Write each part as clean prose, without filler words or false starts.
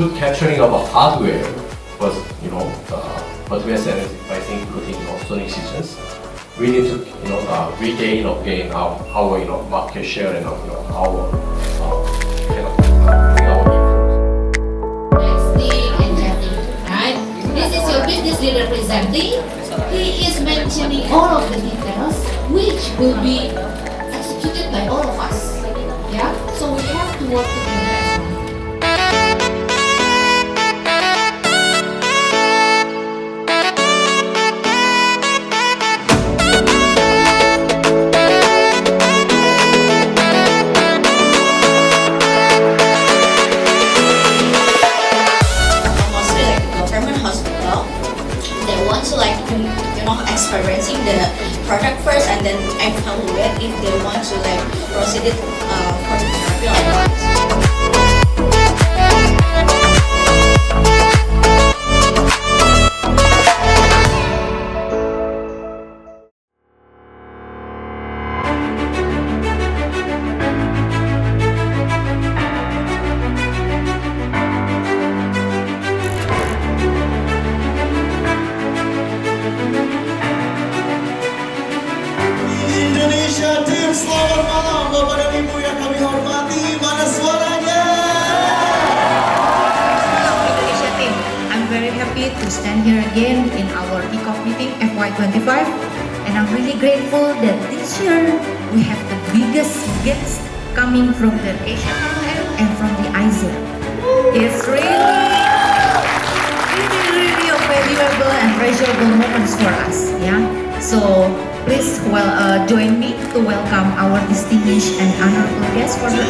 good capturing of a hardware was, but we are sacrificing including Sonic seasons. We need to, regain again our market share and our kind of bring our influence. Texting and chatting, right? This is your business leader presenting. He is mentioning all of the details which will be executed by all of us. Yeah, so we have to work together as one. Mostly like government hospital, they want to experiencing the product first and then evaluate if they want to proceed it for the therapy or not. Indonesia tim, selamat malam Bapak dan Ibu yang kami hormati. Mana suaranya? Indonesia team, I'm very happy to stand here again in our kickoff meeting FY25, and I'm really grateful that this year we have the biggest guest coming from the Asia and from the Asia. It's really a valuable and treasurable moments for us, yeah. So please join me to welcome our distinguished and honorable guests for the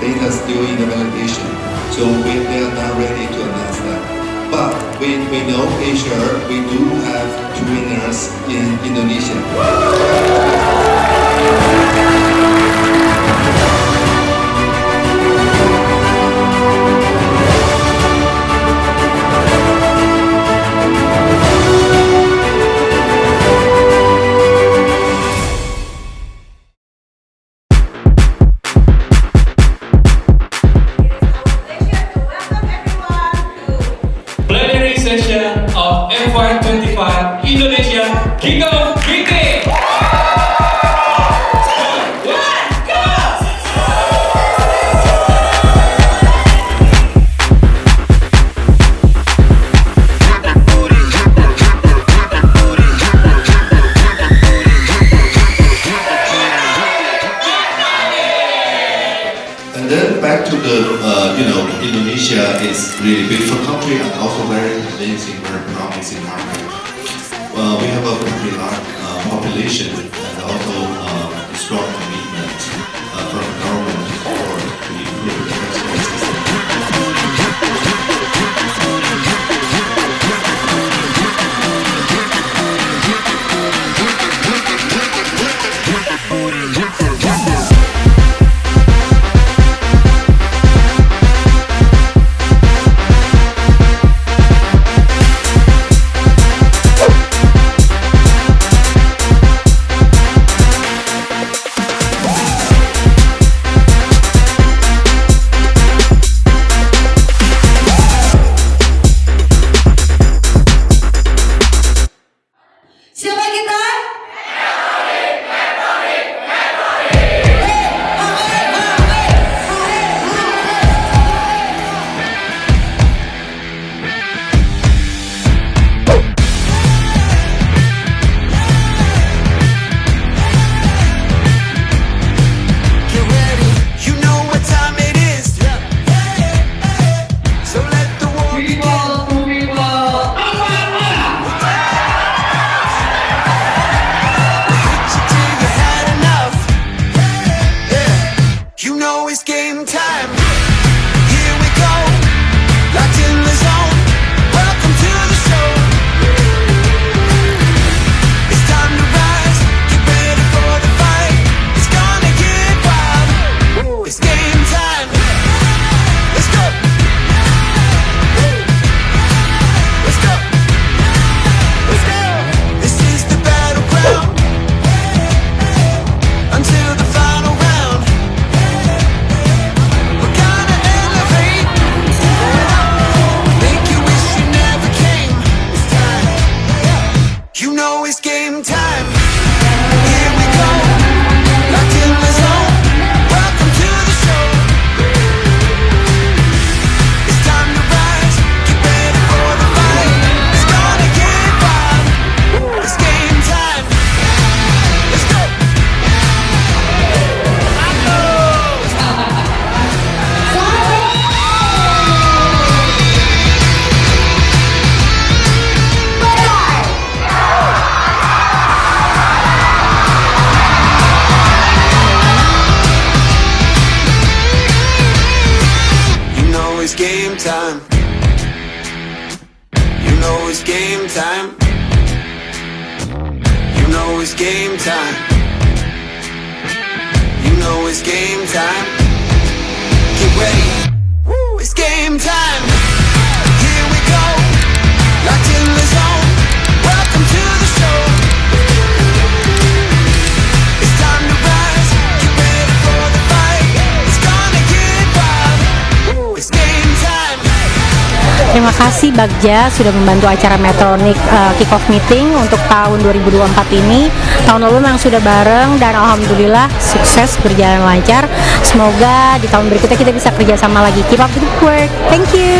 Data still in the validation, so they are not ready to announce that. But we know Asia, we do have two winners in Indonesia. Of FY25 Indonesia Kickoff Meeting. And then back to the, Indonesia is really beautiful country and also very amazing, very promising market. We have a very large population and also strong commitment from the government to support to improve the transport system. know it's game time. You know it's game time. You know it's game time. Get ready. Woo, it's game time. Here we go. Locked in the zone. Welcome to the show. It's time to rise. Get ready for the fight. It's gonna get wild. Woo, it's game time. Terima kasih Bagja sudah membantu acara Medtronic Kick-Off Meeting untuk tahun 2024 ini. Tahun lalu memang sudah bareng dan alhamdulillah sukses, berjalan lancar. Semoga di tahun berikutnya kita bisa kerjasama lagi. Keep up the good work. Thank you.